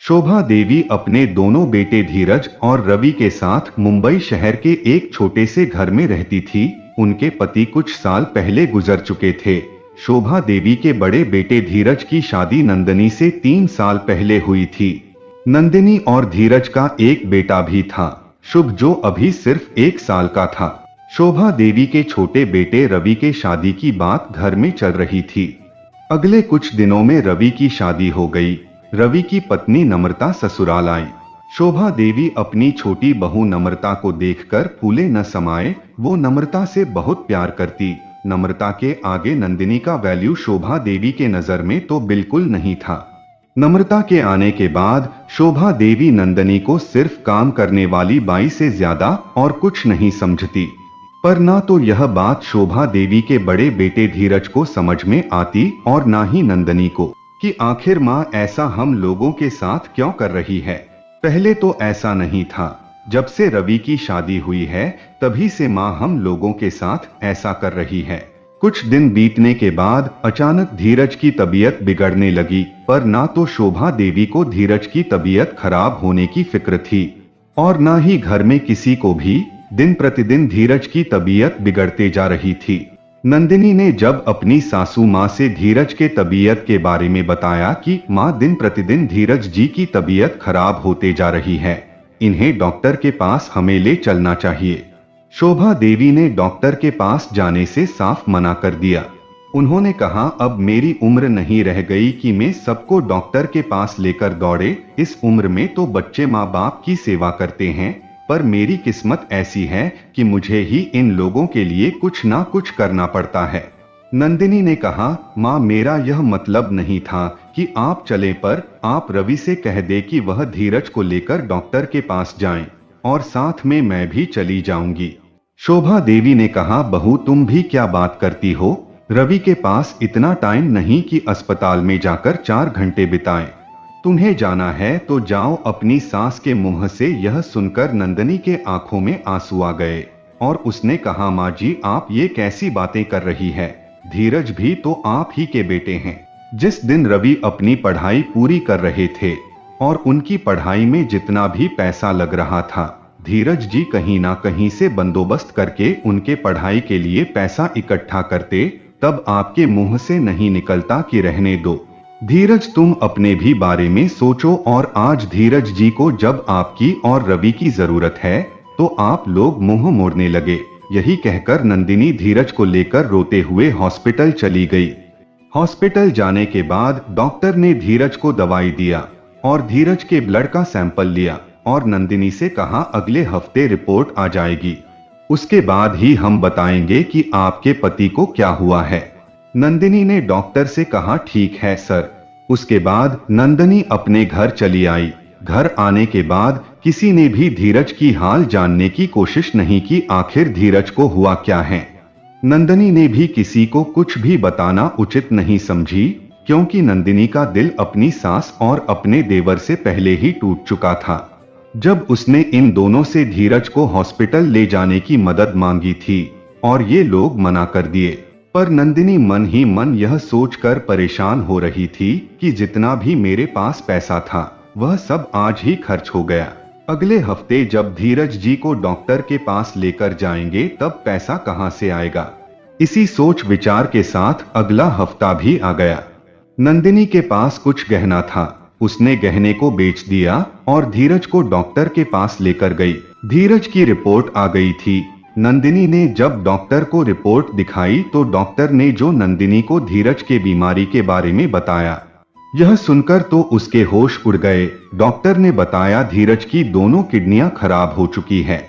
शोभा देवी अपने दोनों बेटे धीरज और रवि के साथ मुंबई शहर के एक छोटे से घर में रहती थी। उनके पति कुछ साल पहले गुजर चुके थे। शोभा देवी के बड़े बेटे धीरज की शादी नंदिनी से 3 साल पहले हुई थी। नंदिनी और धीरज का एक बेटा भी था, शुभ, जो अभी सिर्फ 1 साल का था। शोभा देवी के छोटे बेटे रवि के शादी की बात घर में चल रही थी। अगले कुछ दिनों में रवि की शादी हो गई। रवि की पत्नी नम्रता ससुराल आई। शोभा देवी अपनी छोटी बहू नम्रता को देखकर फूले न समाये। वो नम्रता से बहुत प्यार करती। नम्रता के आगे नंदिनी का वैल्यू शोभा देवी के नजर में तो बिल्कुल नहीं था। नम्रता के आने के बाद शोभा देवी नंदिनी को सिर्फ काम करने वाली बाई से ज्यादा और कुछ नहीं समझती। पर ना तो यह बात शोभा देवी के बड़े बेटे धीरज को समझ में आती और ना ही नंदिनी को, कि आखिर माँ ऐसा हम लोगों के साथ क्यों कर रही है। पहले तो ऐसा नहीं था। जब से रवि की शादी हुई है तभी से माँ हम लोगों के साथ ऐसा कर रही है। कुछ दिन बीतने के बाद अचानक धीरज की तबीयत बिगड़ने लगी। पर ना तो शोभा देवी को धीरज की तबीयत खराब होने की फिक्र थी और ना ही घर में किसी को भी। दिन प्रतिदिन धीरज की तबीयत बिगड़ते जा रही थी। नंदिनी ने जब अपनी सासू माँ से धीरज के तबीयत के बारे में बताया कि माँ, दिन प्रतिदिन धीरज जी की तबीयत खराब होते जा रही है, इन्हें डॉक्टर के पास हमें ले चलना चाहिए। शोभा देवी ने डॉक्टर के पास जाने से साफ मना कर दिया। उन्होंने कहा, अब मेरी उम्र नहीं रह गई कि मैं सबको डॉक्टर के पास लेकर दौड़े। इस उम्र में तो बच्चे माँ बाप की सेवा करते हैं, पर मेरी किस्मत ऐसी है कि मुझे ही इन लोगों के लिए कुछ ना कुछ करना पड़ता है। नंदिनी ने कहा, माँ, मेरा यह मतलब नहीं था कि आप चलें, पर आप रवि से कह दे कि वह धीरज को लेकर डॉक्टर के पास जाएं और साथ में मैं भी चली जाऊंगी। शोभा देवी ने कहा, बहू, तुम भी क्या बात करती हो। रवि के पास इतना टाइम नहीं कि अस्पताल में जाकर 4 घंटे बिताएं। तुम्हें जाना है तो जाओ। अपनी सास के मुंह से यह सुनकर नंदिनी के आंखों में आंसू आ गए और उसने कहा, माँ जी, आप ये कैसी बातें कर रही है। धीरज भी तो आप ही के बेटे हैं। जिस दिन रवि अपनी पढ़ाई पूरी कर रहे थे और उनकी पढ़ाई में जितना भी पैसा लग रहा था, धीरज जी कहीं ना कहीं से बंदोबस्त करके उनके पढ़ाई के लिए पैसा इकट्ठा करते। तब आपके मुंह से नहीं निकलता कि रहने दो धीरज, तुम अपने भी बारे में सोचो। और आज धीरज जी को जब आपकी और रवि की जरूरत है तो आप लोग मुंह मोड़ने लगे। यही कहकर नंदिनी धीरज को लेकर रोते हुए हॉस्पिटल चली गई। हॉस्पिटल जाने के बाद डॉक्टर ने धीरज को दवाई दिया और धीरज के ब्लड का सैंपल लिया और नंदिनी से कहा, अगले हफ्ते रिपोर्ट आ जाएगी, उसके बाद ही हम बताएंगे कि आपके पति को क्या हुआ है। नंदिनी ने डॉक्टर से कहा, ठीक है सर। उसके बाद नंदिनी अपने घर चली आई। घर आने के बाद किसी ने भी धीरज की हाल जानने की कोशिश नहीं की, आखिर धीरज को हुआ क्या है। नंदिनी ने भी किसी को कुछ भी बताना उचित नहीं समझी, क्योंकि नंदिनी का दिल अपनी सास और अपने देवर से पहले ही टूट चुका था। जब उसने इन दोनों से धीरज को हॉस्पिटल ले जाने की मदद मांगी थी और ये लोग मना कर दिए, पर नंदिनी मन ही मन यह सोचकर परेशान हो रही थी कि जितना भी मेरे पास पैसा था वह सब आज ही खर्च हो गया। अगले हफ्ते जब धीरज जी को डॉक्टर के पास लेकर जाएंगे तब पैसा कहां से आएगा। इसी सोच विचार के साथ अगला हफ्ता भी आ गया। नंदिनी के पास कुछ गहना था, उसने गहने को बेच दिया और धीरज को डॉक्टर के पास लेकर गई। धीरज की रिपोर्ट आ गई थी। नंदिनी ने जब डॉक्टर को रिपोर्ट दिखाई तो डॉक्टर ने जो नंदिनी को धीरज के बीमारी के बारे में बताया, यह सुनकर तो उसके होश उड़ गए। डॉक्टर ने बताया, धीरज की दोनों किडनियां खराब हो चुकी है,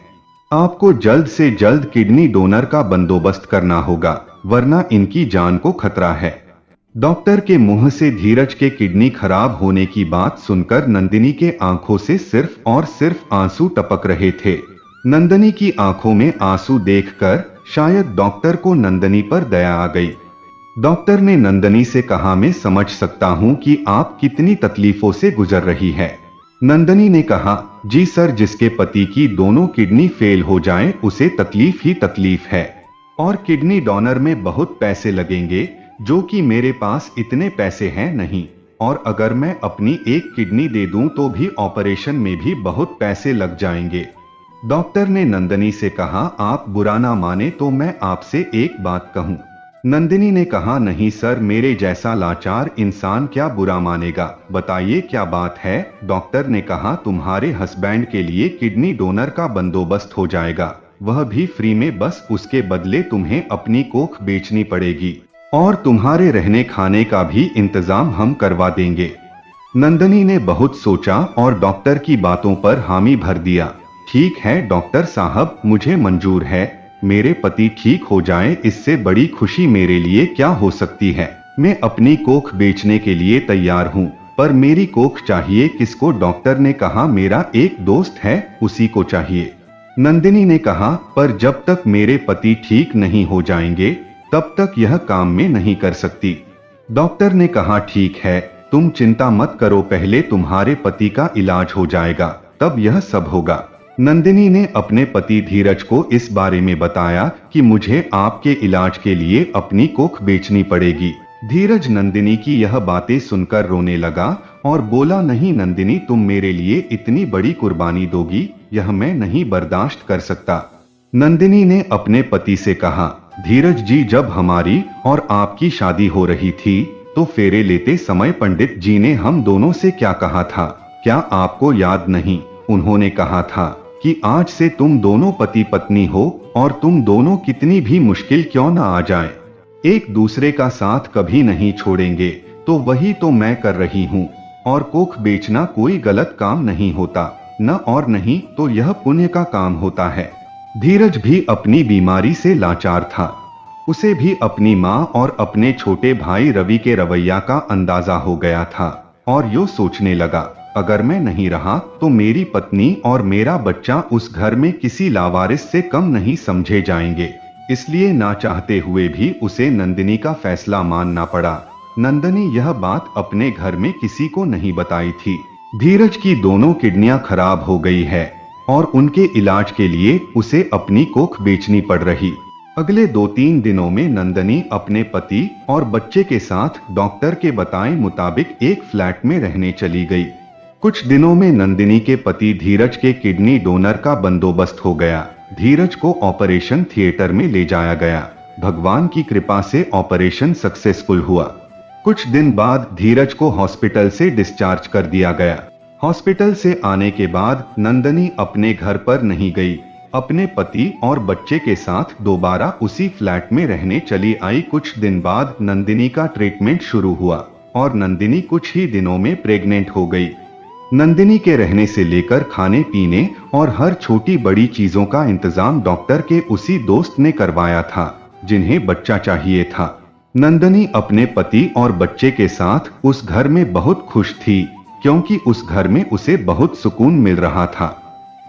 आपको जल्द से जल्द किडनी डोनर का बंदोबस्त करना होगा, वरना इनकी जान को खतरा है। डॉक्टर के मुंह से धीरज के किडनी खराब होने की बात सुनकर नंदिनी के आंखों से सिर्फ और सिर्फ आंसू टपक रहे थे। नंदिनी की आंखों में आंसू देखकर शायद डॉक्टर को नंदिनी पर दया आ गई। डॉक्टर ने नंदिनी से कहा, मैं समझ सकता हूं कि आप कितनी तकलीफों से गुजर रही है। नंदिनी ने कहा, जी सर, जिसके पति की दोनों किडनी फेल हो जाएं, उसे तकलीफ ही तकलीफ है और किडनी डोनर में बहुत पैसे लगेंगे, जो कि मेरे पास इतने पैसे हैं नहीं। और अगर मैं अपनी एक किडनी दे दूं तो भी ऑपरेशन में भी बहुत पैसे लग जाएंगे। डॉक्टर ने नंदिनी से कहा, आप बुरा ना माने तो मैं आपसे एक बात कहूं। नंदिनी ने कहा, नहीं सर, मेरे जैसा लाचार इंसान क्या बुरा मानेगा, बताइए क्या बात है। डॉक्टर ने कहा, तुम्हारे हस्बैंड के लिए किडनी डोनर का बंदोबस्त हो जाएगा, वह भी फ्री में, बस उसके बदले तुम्हें अपनी कोख बेचनी पड़ेगी और तुम्हारे रहने खाने का भी इंतजाम हम करवा देंगे। नंदिनी ने बहुत सोचा और डॉक्टर की बातों पर हामी भर दिया। ठीक है डॉक्टर साहब, मुझे मंजूर है, मेरे पति ठीक हो जाएं, इससे बड़ी खुशी मेरे लिए क्या हो सकती है। मैं अपनी कोख बेचने के लिए तैयार हूँ, पर मेरी कोख चाहिए किसको? डॉक्टर ने कहा, मेरा एक दोस्त है, उसी को चाहिए। नंदिनी ने कहा, पर जब तक मेरे पति ठीक नहीं हो जाएंगे तब तक यह काम में नहीं कर सकती। डॉक्टर ने कहा, ठीक है, तुम चिंता मत करो, पहले तुम्हारे पति का इलाज हो जाएगा, तब यह सब होगा। नंदिनी ने अपने पति धीरज को इस बारे में बताया कि मुझे आपके इलाज के लिए अपनी कोख बेचनी पड़ेगी। धीरज नंदिनी की यह बातें सुनकर रोने लगा और बोला, नहीं नंदिनी, तुम मेरे लिए इतनी बड़ी कुर्बानी दोगी, यह मैं नहीं बर्दाश्त कर सकता। नंदिनी ने अपने पति से कहा, धीरज जी, जब हमारी और आपकी शादी हो रही थी तो फेरे लेते समय पंडित जी ने हम दोनों से क्या कहा था, क्या आपको याद नहीं? उन्होंने कहा था कि आज से तुम दोनों पति पत्नी हो और तुम दोनों कितनी भी मुश्किल क्यों ना आ जाए, एक दूसरे का साथ कभी नहीं छोड़ेंगे। तो वही तो मैं कर रही हूँ, और कोख बेचना कोई गलत काम नहीं होता, न और नहीं तो यह पुण्य का काम होता है। धीरज भी अपनी बीमारी से लाचार था, उसे भी अपनी माँ और अपने छोटे भाई रवि के रवैया का अंदाजा हो गया था और यो सोचने लगा, अगर मैं नहीं रहा तो मेरी पत्नी और मेरा बच्चा उस घर में किसी लावारिस से कम नहीं समझे जाएंगे। इसलिए ना चाहते हुए भी उसे नंदिनी का फैसला मानना पड़ा। नंदिनी यह बात अपने घर में किसी को नहीं बताई थी। धीरज की दोनों किडनियां खराब हो गई है और उनके इलाज के लिए उसे अपनी कोख बेचनी पड़ रही। अगले 2-3 दिनों में नंदिनी अपने पति और बच्चे के साथ डॉक्टर के बताए मुताबिक एक फ्लैट में रहने चली गई। कुछ दिनों में नंदिनी के पति धीरज के किडनी डोनर का बंदोबस्त हो गया। धीरज को ऑपरेशन थिएटर में ले जाया गया। भगवान की कृपा से ऑपरेशन सक्सेसफुल हुआ। कुछ दिन बाद धीरज को हॉस्पिटल से डिस्चार्ज कर दिया गया। हॉस्पिटल से आने के बाद नंदिनी अपने घर पर नहीं गई, अपने पति और बच्चे के साथ दोबारा उसी फ्लैट में रहने चली आई। कुछ दिन बाद नंदिनी का ट्रीटमेंट शुरू हुआ और नंदिनी कुछ ही दिनों में प्रेग्नेंट हो गई। नंदिनी के रहने से लेकर खाने पीने और हर छोटी बड़ी चीजों का इंतजाम डॉक्टर के उसी दोस्त ने करवाया था जिन्हें बच्चा चाहिए था। नंदिनी अपने पति और बच्चे के साथ उस घर में बहुत खुश थी क्योंकि उस घर में उसे बहुत सुकून मिल रहा था।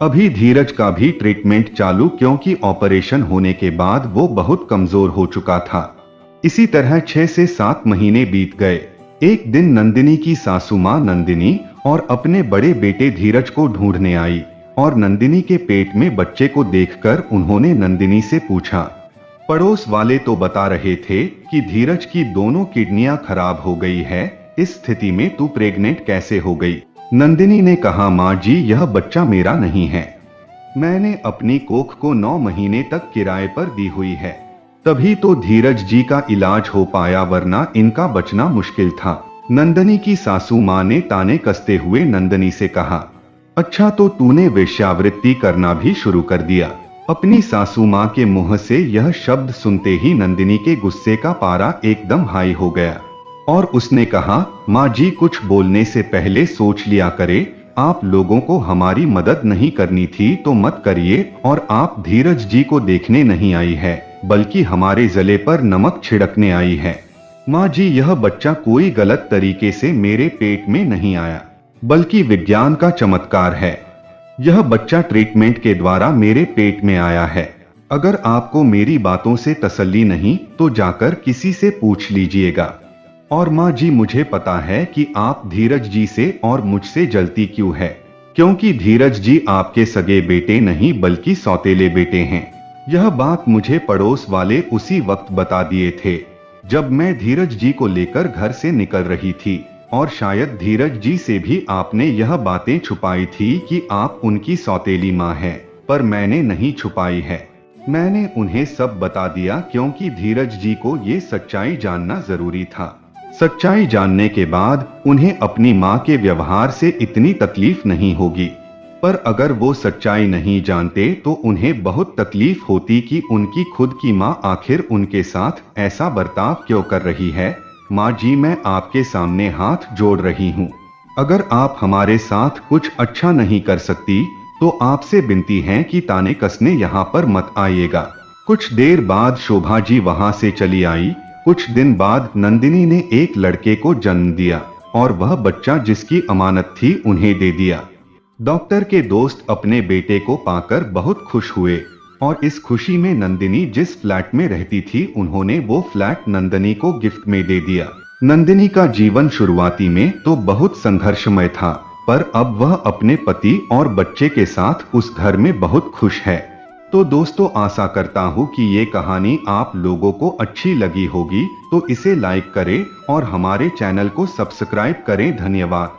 अभी धीरज का भी ट्रीटमेंट चालू, क्योंकि ऑपरेशन होने के बाद वो बहुत कमजोर हो चुका था। इसी तरह 6 से 7 महीने बीत गए। एक दिन नंदिनी की सासू माँ नंदिनी और अपने बड़े बेटे धीरज को ढूंढने आई और नंदिनी के पेट में बच्चे को देखकर उन्होंने नंदिनी से पूछा। पड़ोस वाले तो बता रहे थे कि धीरज की दोनों किडनियां खराब हो गई है, इस स्थिति में तू प्रेग्नेंट कैसे हो गई? नंदिनी ने कहा, माँ जी, यह बच्चा मेरा नहीं है, मैंने अपनी कोख को 9 महीने तक किराए पर दी हुई है, तभी तो धीरज जी का इलाज हो पाया, वरना इनका बचना मुश्किल था। नंदिनी की सासू माँ ने ताने कसते हुए नंदिनी से कहा, अच्छा तो तूने वेश्यावृत्ति करना भी शुरू कर दिया। अपनी सासू माँ के मुंह से यह शब्द सुनते ही नंदिनी के गुस्से का पारा एकदम हाई हो गया और उसने कहा, माँ जी, कुछ बोलने से पहले सोच लिया करे, आप लोगों को हमारी मदद नहीं करनी थी तो मत करिए, और आप धीरज जी को देखने नहीं आई है बल्कि हमारे जले पर नमक छिड़कने आई है। माँ जी, यह बच्चा कोई गलत तरीके से मेरे पेट में नहीं आया, बल्कि विज्ञान का चमत्कार है। यह बच्चा ट्रीटमेंट के द्वारा मेरे पेट में आया है। अगर आपको मेरी बातों से तसल्ली नहीं तो जाकर किसी से पूछ लीजिएगा। और माँ जी, मुझे पता है कि आप धीरज जी से और मुझसे जलती क्यों है, क्योंकि धीरज जी आपके सगे बेटे नहीं बल्कि सौतेले बेटे हैं। यह बात मुझे पड़ोस वाले उसी वक्त बता दिए थे जब मैं धीरज जी को लेकर घर से निकल रही थी। और शायद धीरज जी से भी आपने यह बातें छुपाई थी कि आप उनकी सौतेली माँ हैं, पर मैंने नहीं छुपाई है। मैंने उन्हें सब बता दिया क्योंकि धीरज जी को ये सच्चाई जानना जरूरी था। सच्चाई जानने के बाद उन्हें अपनी माँ के व्यवहार से इतनी तकलीफ नहीं होगी, पर अगर वो सच्चाई नहीं जानते तो उन्हें बहुत तकलीफ होती कि उनकी खुद की माँ आखिर उनके साथ ऐसा बर्ताव क्यों कर रही है। माँ जी, मैं आपके सामने हाथ जोड़ रही हूँ, अगर आप हमारे साथ कुछ अच्छा नहीं कर सकती तो आपसे विनती है कि ताने कसने यहाँ पर मत आइएगा। कुछ देर बाद शोभा जी वहां से चली आई। कुछ दिन बाद नंदिनी ने एक लड़के को जन्म दिया और वह बच्चा जिसकी अमानत थी उन्हें दे दिया। डॉक्टर के दोस्त अपने बेटे को पाकर बहुत खुश हुए और इस खुशी में नंदिनी जिस फ्लैट में रहती थी उन्होंने वो फ्लैट नंदिनी को गिफ्ट में दे दिया। नंदिनी का जीवन शुरुआती में तो बहुत संघर्षमय था, पर अब वह अपने पति और बच्चे के साथ उस घर में बहुत खुश है। तो दोस्तों, आशा करता हूँ कि ये कहानी आप लोगों को अच्छी लगी होगी, तो इसे लाइक करें और हमारे चैनल को सब्सक्राइब करें। धन्यवाद।